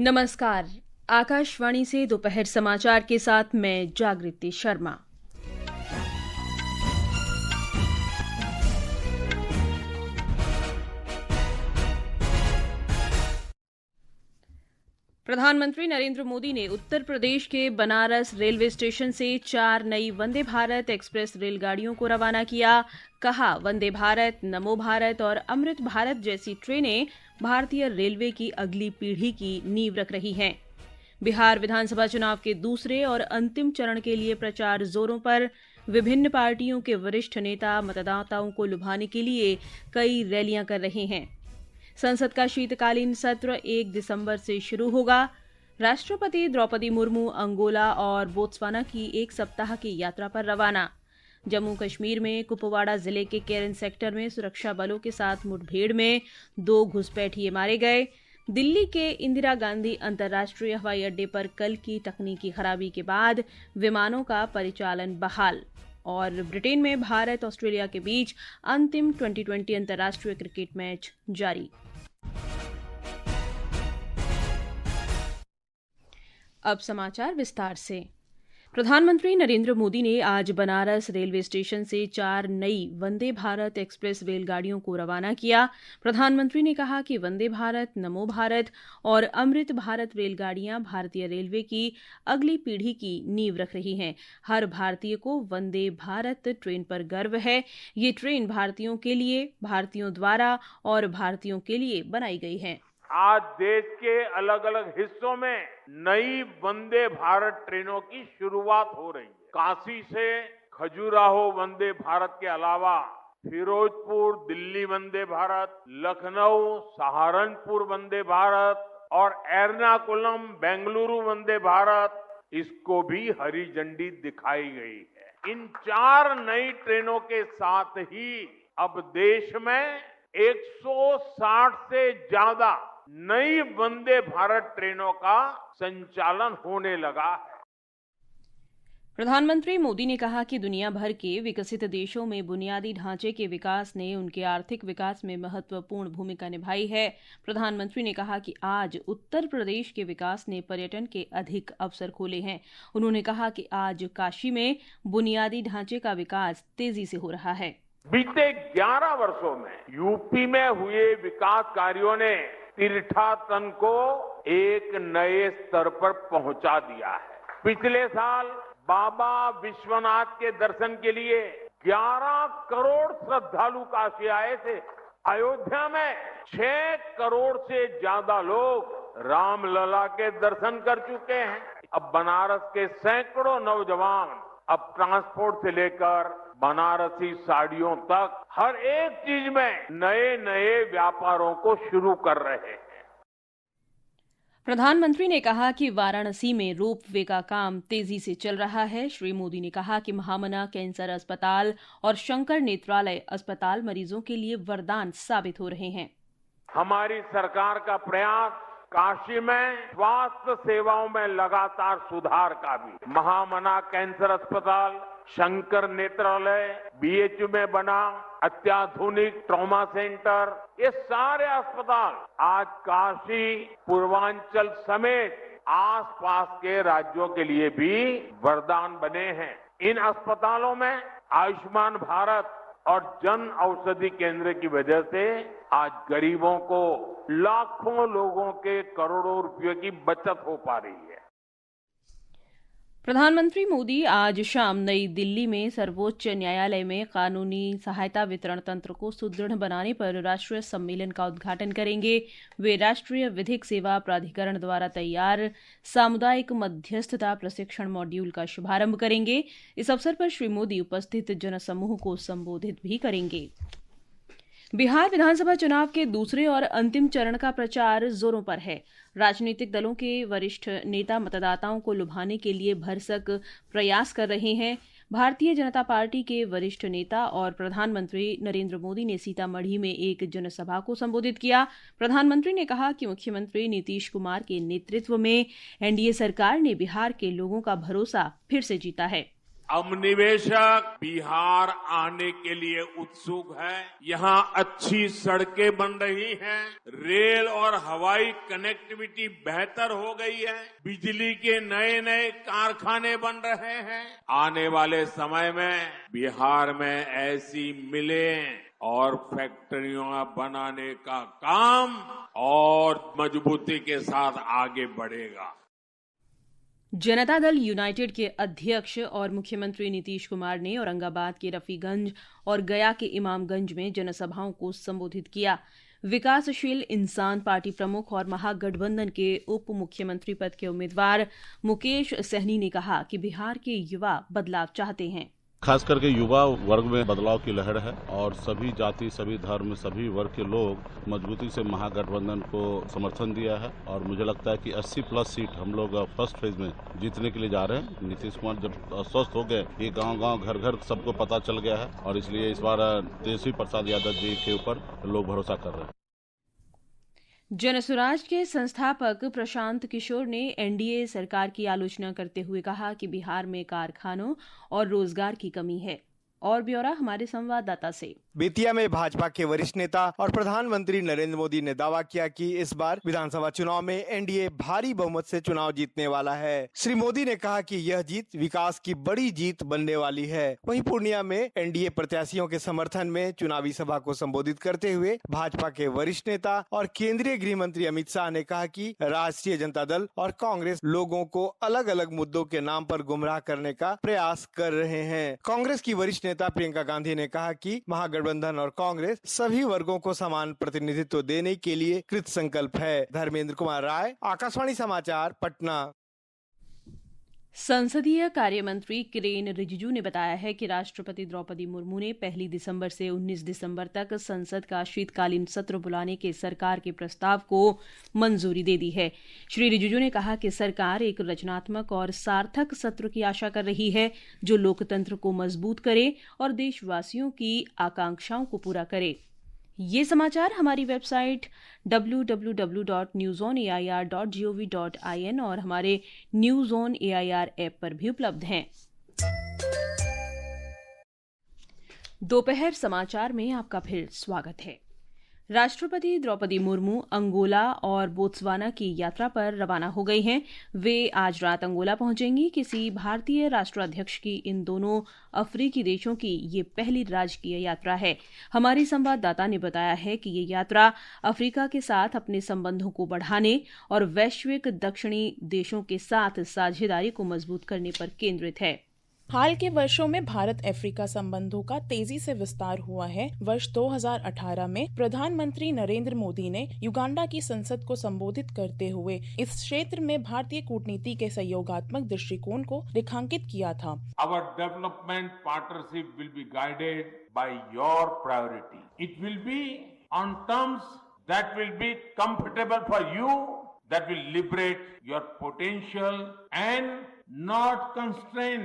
नमस्कार। आकाशवाणी से दोपहर समाचार के साथ मैं जागृति शर्मा। प्रधानमंत्री नरेंद्र मोदी ने उत्तर प्रदेश के बनारस रेलवे स्टेशन से 4 नई वंदे भारत एक्सप्रेस रेलगाड़ियों को रवाना किया। कहा, वंदे भारत, नमो भारत और अमृत भारत जैसी ट्रेनें भारतीय रेलवे की अगली पीढ़ी की नींव रख रही हैं। बिहार विधानसभा चुनाव के दूसरे और अंतिम चरण के लिए प्रचार जोरों पर। विभिन्न पार्टियों के वरिष्ठ नेता मतदाताओं को लुभाने के लिए कई रैलियां कर रहे हैं। संसद का शीतकालीन सत्र 1 दिसंबर से शुरू होगा। राष्ट्रपति द्रौपदी मुर्मू अंगोला और बोत्सवाना की एक सप्ताह की यात्रा पर रवाना। जम्मू कश्मीर में कुपवाड़ा जिले के केरन सेक्टर में सुरक्षा बलों के साथ मुठभेड़ में 2 घुसपैठिए मारे गए। दिल्ली के इंदिरा गांधी अंतर्राष्ट्रीय हवाई अड्डे पर कल की तकनीकी खराबी के बाद विमानों का परिचालन बहाल। और ब्रिटेन में भारत ऑस्ट्रेलिया के बीच अंतिम 2020 अंतर्राष्ट्रीय क्रिकेट मैच जारी। अब समाचार विस्तार से। प्रधानमंत्री नरेंद्र मोदी ने आज बनारस रेलवे स्टेशन से 4 नई वंदे भारत एक्सप्रेस रेलगाड़ियों को रवाना किया। प्रधानमंत्री ने कहा कि वंदे भारत, नमो भारत और अमृत भारत रेलगाड़ियां भारतीय रेलवे की अगली पीढ़ी की नींव रख रही हैं। हर भारतीय को वंदे भारत ट्रेन पर गर्व है। ये ट्रेन भारतीयों के लिए, भारतीयों द्वारा और भारतीयों के लिए बनाई गई है। आज देश के अलग अलग हिस्सों में नई वंदे भारत ट्रेनों की शुरुआत हो रही है। काशी से खजुराहो वंदे भारत के अलावा फिरोजपुर दिल्ली वंदे भारत, लखनऊ सहारनपुर वंदे भारत और एर्नाकुलम बेंगलुरु वंदे भारत, इसको भी हरी झंडी दिखाई गई है। इन 4 नई ट्रेनों के साथ ही अब देश में 160 से ज्यादा नई वंदे भारत ट्रेनों का संचालन होने लगा है। प्रधानमंत्री मोदी ने कहा कि दुनिया भर के विकसित देशों में बुनियादी ढांचे के विकास ने उनके आर्थिक विकास में महत्वपूर्ण भूमिका निभाई है। प्रधानमंत्री ने कहा कि आज उत्तर प्रदेश के विकास ने पर्यटन के अधिक अवसर खोले हैं। उन्होंने कहा कि आज काशी में बुनियादी ढांचे का विकास तेजी से हो रहा है। बीते 11 वर्षों में यूपी में हुए विकास कार्यों ने तीर्थाटन को एक नए स्तर पर पहुंचा दिया है। पिछले साल बाबा विश्वनाथ के दर्शन के लिए 11 करोड़ श्रद्धालु काशी आए थे। अयोध्या में 6 करोड़ से ज्यादा लोग रामलला के दर्शन कर चुके हैं। अब बनारस के सैकड़ों नौजवान अब ट्रांसपोर्ट से लेकर बनारसी साड़ियों तक हर एक चीज में नए नए व्यापारों को शुरू कर रहे हैं। प्रधानमंत्री ने कहा कि वाराणसी में रोपवे का काम तेजी से चल रहा है। श्री मोदी ने कहा कि महामना कैंसर अस्पताल और शंकर नेत्रालय अस्पताल मरीजों के लिए वरदान साबित हो रहे हैं। हमारी सरकार का प्रयास काशी में स्वास्थ्य सेवाओं में लगातार सुधार का भी। महामना कैंसर अस्पताल, शंकर नेत्रालय, बीएचयू में बना अत्याधुनिक ट्रॉमा सेंटर, ये सारे अस्पताल आज काशी, पूर्वांचल समेत आसपास के राज्यों के लिए भी वरदान बने हैं। इन अस्पतालों में आयुष्मान भारत और जन औषधि केंद्र की वजह से आज गरीबों को लाखों लोगों के करोड़ों रुपयों की बचत हो पा रही है। प्रधानमंत्री मोदी आज शाम नई दिल्ली में सर्वोच्च न्यायालय में कानूनी सहायता वितरण तंत्र को सुदृढ़ बनाने पर राष्ट्रीय सम्मेलन का उद्घाटन करेंगे। वे राष्ट्रीय विधिक सेवा प्राधिकरण द्वारा तैयार सामुदायिक मध्यस्थता प्रशिक्षण मॉड्यूल का शुभारंभ करेंगे। इस अवसर पर श्री मोदी उपस्थित जनसमूह को संबोधित भी करेंगे। बिहार विधानसभा चुनाव के दूसरे और अंतिम चरण का प्रचार जोरों पर है। राजनीतिक दलों के वरिष्ठ नेता मतदाताओं को लुभाने के लिए भरसक प्रयास कर रहे हैं। भारतीय जनता पार्टी के वरिष्ठ नेता और प्रधानमंत्री नरेंद्र मोदी ने सीतामढ़ी में एक जनसभा को संबोधित किया। प्रधानमंत्री ने कहा कि मुख्यमंत्री नीतीश कुमार के नेतृत्व में एनडीए सरकार ने बिहार के लोगों का भरोसा फिर से जीता है। अब निवेशक बिहार आने के लिए उत्सुक है। यहाँ अच्छी सड़कें बन रही हैं, रेल और हवाई कनेक्टिविटी बेहतर हो गई है, बिजली के नए नए कारखाने बन रहे हैं। आने वाले समय में बिहार में ऐसी मिलें और फैक्ट्रियां बनाने का काम और मजबूती के साथ आगे बढ़ेगा। जनता दल यूनाइटेड के अध्यक्ष और मुख्यमंत्री नीतीश कुमार ने औरंगाबाद के रफीगंज और गया के इमामगंज में जनसभाओं को संबोधित किया। विकासशील इंसान पार्टी प्रमुख और महागठबंधन के उप मुख्यमंत्री पद के उम्मीदवार मुकेश सहनी ने कहा कि बिहार के युवा बदलाव चाहते हैं। खास करके युवा वर्ग में बदलाव की लहर है और सभी जाति, सभी धर्म, सभी वर्ग के लोग मजबूती से महागठबंधन को समर्थन दिया है और मुझे लगता है कि 80+ सीट हम लोग फर्स्ट फेज में जीतने के लिए जा रहे हैं। नीतीश कुमार जब स्वस्थ हो गए, ये गांव-गांव, घर-घर सबको पता चल गया है और इसलिए इस बार तेजस्वी प्रसाद यादव जी के ऊपर लोग भरोसा कर रहे हैं। जनसुराज के संस्थापक प्रशांत किशोर ने एनडीए सरकार की आलोचना करते हुए कहा कि बिहार में कारखानों और रोजगार की कमी है। और ब्यौरा हमारे संवाददाता से। बेतिया में भाजपा के वरिष्ठ नेता और प्रधानमंत्री नरेंद्र मोदी ने दावा किया कि इस बार विधानसभा चुनाव में एनडीए भारी बहुमत से चुनाव जीतने वाला है। श्री मोदी ने कहा कि यह जीत विकास की बड़ी जीत बनने वाली है। वहीं पूर्णिया में एनडीए प्रत्याशियों के समर्थन में चुनावी सभा को संबोधित करते हुए भाजपा के वरिष्ठ नेता और केंद्रीय गृह मंत्री अमित शाह ने कहा कि राष्ट्रीय जनता दल और कांग्रेस लोगों को अलग अलग मुद्दों के नाम पर गुमराह करने का प्रयास कर रहे हैं। कांग्रेस की वरिष्ठ नेता प्रियंका गांधी ने कहा कि महागठबंधन और कांग्रेस सभी वर्गों को समान प्रतिनिधित्व देने के लिए कृत संकल्प है। धर्मेंद्र कुमार राय, आकाशवाणी समाचार, पटना। संसदीय कार्य मंत्री किरेन रिजिजू ने बताया है कि राष्ट्रपति द्रौपदी मुर्मू ने 1 दिसंबर से 19 दिसंबर तक संसद का शीतकालीन सत्र बुलाने के सरकार के प्रस्ताव को मंजूरी दे दी है। श्री रिजिजू ने कहा कि सरकार एक रचनात्मक और सार्थक सत्र की आशा कर रही है जो लोकतंत्र को मजबूत करे और देशवासियों की आकांक्षाओं को पूरा करे। ये समाचार हमारी वेबसाइट www.newsonair.gov.in और हमारे न्यूज ऑन एआईआर ऐप पर भी उपलब्ध हैं। दोपहर समाचार में आपका फिर स्वागत है। राष्ट्रपति द्रौपदी मुर्मू अंगोला और बोत्सवाना की यात्रा पर रवाना हो गई हैं। वे आज रात अंगोला पहुंचेंगी। किसी भारतीय राष्ट्राध्यक्ष की इन दोनों अफ्रीकी देशों की ये पहली राजकीय यात्रा है। हमारी संवाददाता ने बताया है कि ये यात्रा अफ्रीका के साथ अपने संबंधों को बढ़ाने और वैश्विक दक्षिणी देशों के साथ साझेदारी को मजबूत करने पर केंद्रित है। हाल के वर्षों में भारत अफ्रीका संबंधों का तेजी से विस्तार हुआ है। वर्ष 2018 में प्रधानमंत्री नरेंद्र मोदी ने युगांडा की संसद को संबोधित करते हुए इस क्षेत्र में भारतीय कूटनीति के सहयोगात्मक दृष्टिकोण को रेखांकित किया था। Our development partnership will be guided by your priority. It will be on terms that will be comfortable for you, that will liberate your potential and not constrain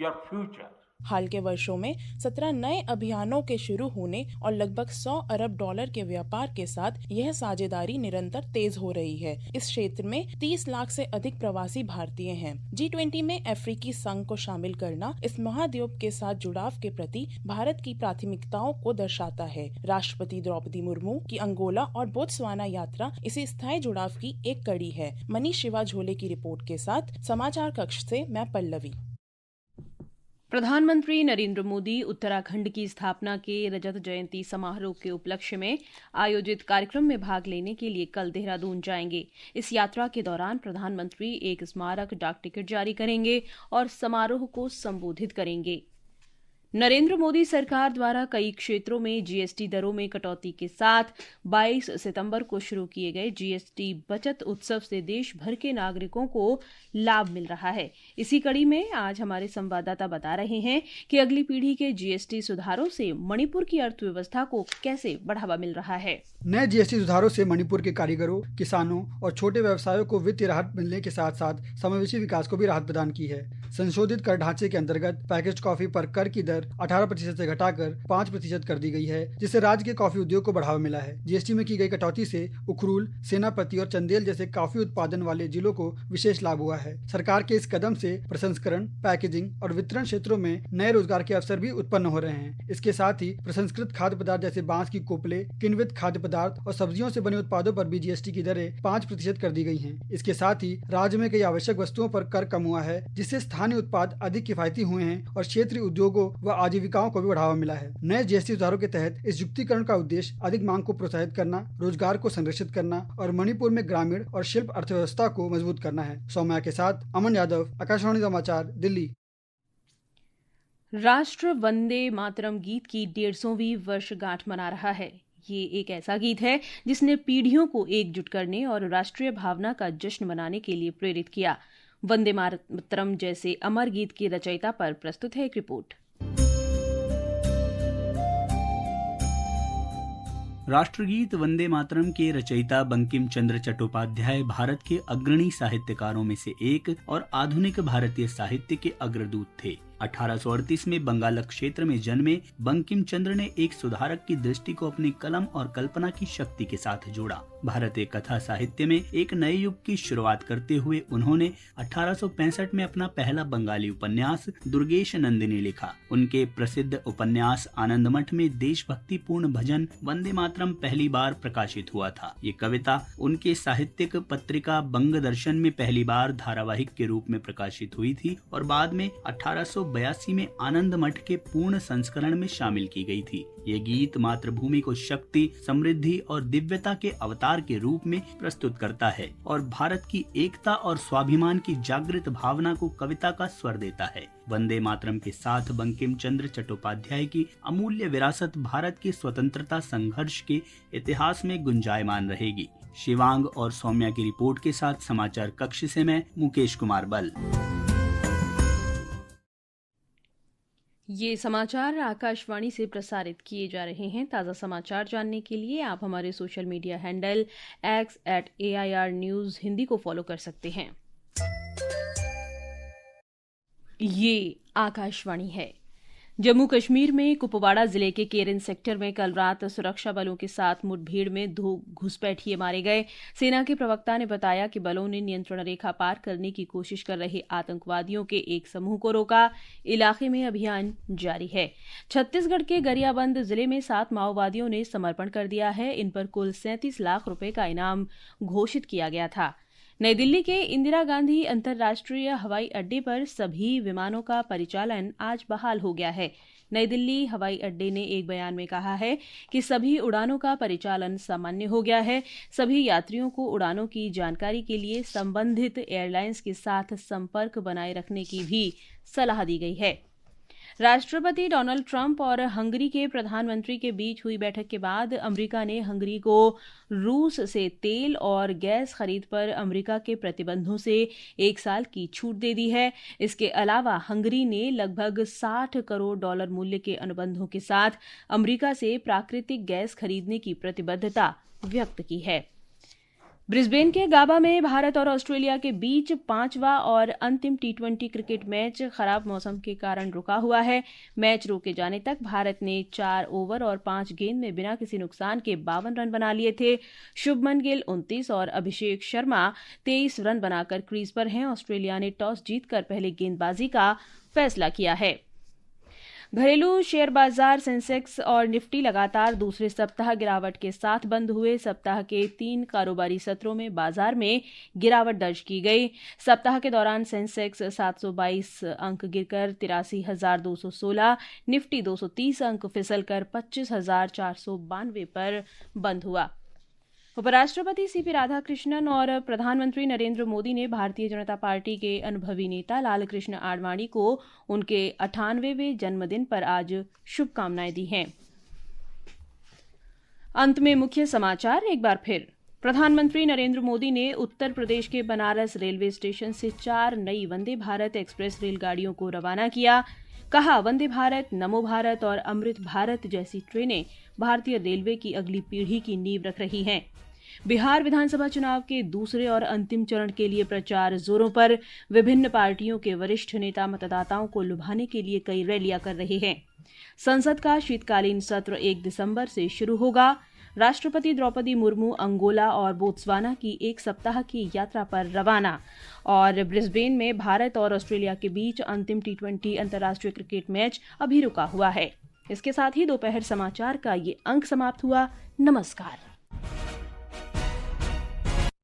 your future. हाल के वर्षों में 17 नए अभियानों के शुरू होने और लगभग $100 अरब के व्यापार के साथ यह साझेदारी निरंतर तेज हो रही है। इस क्षेत्र में 30 लाख से अधिक प्रवासी भारतीय हैं। G20 में अफ्रीकी संघ को शामिल करना इस महाद्वीप के साथ जुड़ाव के प्रति भारत की प्राथमिकताओं को दर्शाता है। राष्ट्रपति द्रौपदी मुर्मू की अंगोला और बोत्सवाना यात्रा इसी स्थायी जुड़ाव की एक कड़ी है। मनीष शिवा झोले की रिपोर्ट के साथ समाचार कक्ष से मैं पल्लवी। प्रधानमंत्री नरेंद्र मोदी उत्तराखंड की स्थापना के रजत जयंती समारोह के उपलक्ष्य में आयोजित कार्यक्रम में भाग लेने के लिए कल देहरादून जाएंगे। इस यात्रा के दौरान प्रधानमंत्री एक स्मारक डाक टिकट जारी करेंगे और समारोह को संबोधित करेंगे। नरेंद्र मोदी सरकार द्वारा कई क्षेत्रों में जीएसटी दरों में कटौती के साथ 22 सितंबर को शुरू किए गए जीएसटी बचत उत्सव से देश भर के नागरिकों को लाभ मिल रहा है। इसी कड़ी में आज हमारे संवाददाता बता रहे हैं कि अगली पीढ़ी के जीएसटी सुधारों से मणिपुर की अर्थव्यवस्था को कैसे बढ़ावा मिल रहा है। नए जीएसटी सुधारों से मणिपुर के कारीगरों, किसानों और छोटे व्यवसायों को वित्तीय राहत मिलने के साथ साथ समावेशी विकास को भी राहत प्रदान की है। संशोधित कर ढांचे के अंतर्गत पैकेज कॉफी पर कर की दर 18% से घटाकर 5% कर दी गई है, जिससे राज्य के कॉफी उद्योग को बढ़ावा मिला है। जीएसटी में की गई कटौती से उखरूल, सेनापति और चंदेल जैसे कॉफी उत्पादन वाले जिलों को विशेष लाभ हुआ है। सरकार के इस कदम से प्रसंस्करण, पैकेजिंग और वितरण क्षेत्रों में नए रोजगार के अवसर भी उत्पन्न हो रहे हैं। इसके साथ ही प्रसंस्कृत खाद्य पदार्थ जैसे बांस की कोपले, किण्वित खाद्य पदार्थ और सब्जियों से बने उत्पादों पर भी जीएसटी की दरें 5% कर दी गई हैं। इसके साथ ही राज्य में कई आवश्यक वस्तुओं पर कर कम हुआ है, जिससे स्थानीय उत्पाद अधिक किफायती हुए हैं और क्षेत्रीय उद्योगों व आजीविकाओं को भी बढ़ावा मिला है। नए जीएसटी सुधारों के तहत इस युक्तिकरण का उद्देश्य अधिक मांग को प्रोत्साहित करना, रोजगार को संरक्षित करना और मणिपुर में ग्रामीण और शिल्प अर्थव्यवस्था को मजबूत करना है। सौम्या के साथ अमन यादव, आकाशवाणी समाचार, दिल्ली। राष्ट्र वंदे मातरम गीत की 150वीं वर्षगांठ मना रहा है। ये एक ऐसा गीत है जिसने पीढ़ियों को एकजुट करने और राष्ट्रीय भावना का जश्न मनाने के लिए प्रेरित किया। वंदे मातरम जैसे अमर गीत की रचयिता पर प्रस्तुत है एक रिपोर्ट। राष्ट्रगीत वंदे मातरम के रचयिता बंकिम चंद्र चट्टोपाध्याय भारत के अग्रणी साहित्यकारों में से एक और आधुनिक भारतीय साहित्य के अग्रदूत थे। 1838 में बंगाल क्षेत्र में जन्मे बंकिम चंद्र ने एक सुधारक की दृष्टि को अपनी कलम और कल्पना की शक्ति के साथ जोड़ा। भारतीय कथा साहित्य में एक नए युग की शुरुआत करते हुए उन्होंने 1865 में अपना पहला बंगाली उपन्यास दुर्गेश नंदिनी लिखा। उनके प्रसिद्ध उपन्यास आनंदमठ में देशभक्ति पूर्ण भजन वंदे मातरम पहली बार प्रकाशित हुआ था। ये कविता उनके साहित्यिक पत्रिका बंग दर्शन में पहली बार धारावाहिक के रूप में प्रकाशित हुई थी और बाद में 1882 में आनंद मठ के पूर्ण संस्करण में शामिल की गई थी। ये गीत मातृभूमि को शक्ति, समृद्धि और दिव्यता के अवतार के रूप में प्रस्तुत करता है और भारत की एकता और स्वाभिमान की जागृत भावना को कविता का स्वर देता है। वंदे मातरम के साथ बंकिम चंद्र चट्टोपाध्याय की अमूल्य विरासत भारत के स्वतंत्रता संघर्ष के इतिहास में गुंजायमान रहेगी। शिवांग और सौम्या की रिपोर्ट के साथ समाचार कक्ष से मैं मुकेश कुमार बल। ये समाचार आकाशवाणी से प्रसारित किए जा रहे हैं। ताज़ा समाचार जानने के लिए आप हमारे social media handle x@AIR News Hindi को फॉलो कर सकते हैं। ये आकाशवाणी है। जम्मू कश्मीर में कुपवाड़ा जिले के केरन सेक्टर में कल रात सुरक्षा बलों के साथ मुठभेड़ में 2 घुसपैठिए मारे गए। सेना के प्रवक्ता ने बताया कि बलों ने नियंत्रण रेखा पार करने की कोशिश कर रहे आतंकवादियों के एक समूह को रोका। इलाके में अभियान जारी है। छत्तीसगढ़ के गरियाबंद जिले में 7 माओवादियों ने समर्पण कर दिया है। इन पर कुल 37 लाख रुपए का इनाम घोषित किया गया था। नई दिल्ली के इंदिरा गांधी अंतर्राष्ट्रीय हवाई अड्डे पर सभी विमानों का परिचालन आज बहाल हो गया है। नई दिल्ली हवाई अड्डे ने एक बयान में कहा है कि सभी उड़ानों का परिचालन सामान्य हो गया है। सभी यात्रियों को उड़ानों की जानकारी के लिए संबंधित एयरलाइंस के साथ संपर्क बनाए रखने की भी सलाह दी गई है। राष्ट्रपति डोनाल्ड ट्रंप और हंगरी के प्रधानमंत्री के बीच हुई बैठक के बाद अमेरिका ने हंगरी को रूस से तेल और गैस खरीद पर अमेरिका के प्रतिबंधों से 1 साल की छूट दे दी है। इसके अलावा हंगरी ने लगभग $60 करोड़ मूल्य के अनुबंधों के साथ अमेरिका से प्राकृतिक गैस खरीदने की प्रतिबद्धता व्यक्त की है। ब्रिस्बेन के गाबा में भारत और ऑस्ट्रेलिया के बीच 5वां और अंतिम T20 क्रिकेट मैच खराब मौसम के कारण रुका हुआ है। मैच रोके जाने तक भारत ने 4 ओवर और 5 गेंद में बिना किसी नुकसान के 52 रन बना लिए थे। शुभमन गिल 29 और अभिषेक शर्मा 23 रन बनाकर क्रीज पर हैं। ऑस्ट्रेलिया ने टॉस जीतकर पहले गेंदबाजी का फैसला किया है। घरेलू शेयर बाजार सेंसेक्स और निफ्टी लगातार दूसरे सप्ताह गिरावट के साथ बंद हुए। सप्ताह के 3 कारोबारी सत्रों में बाजार में गिरावट दर्ज की गई। सप्ताह के दौरान सेंसेक्स 722 अंक गिरकर 83,216, निफ्टी 230 अंक फिसलकर 25,492 पर बंद हुआ। उपराष्ट्रपति सीपी राधाकृष्णन और प्रधानमंत्री नरेंद्र मोदी ने भारतीय जनता पार्टी के अनुभवी नेता लालकृष्ण आडवाणी को उनके 98वें जन्मदिन पर आज शुभकामनाएं दी हैं। अंत में मुख्य समाचार एक बार फिर। प्रधानमंत्री नरेंद्र मोदी ने उत्तर प्रदेश के बनारस रेलवे स्टेशन से 4 नई वंदे भारत एक्सप्रेस रेलगाड़ियों को रवाना किया। कहा, वंदे भारत, नमो भारत और अमृत भारत जैसी ट्रेनें भारतीय रेलवे की अगली पीढ़ी की नींव रख रही हैं। बिहार विधानसभा चुनाव के दूसरे और अंतिम चरण के लिए प्रचार जोरों पर। विभिन्न पार्टियों के वरिष्ठ नेता मतदाताओं को लुभाने के लिए कई रैलियां कर रहे हैं। संसद का शीतकालीन सत्र 1 दिसंबर से शुरू होगा। राष्ट्रपति द्रौपदी मुर्मू अंगोला और बोत्सवाना की एक सप्ताह की यात्रा पर रवाना। और ब्रिस्बेन में भारत और ऑस्ट्रेलिया के बीच अंतिम T20 अंतर्राष्ट्रीय क्रिकेट मैच अभी रुका हुआ है। इसके साथ ही दोपहर समाचार का ये अंक समाप्त हुआ। नमस्कार।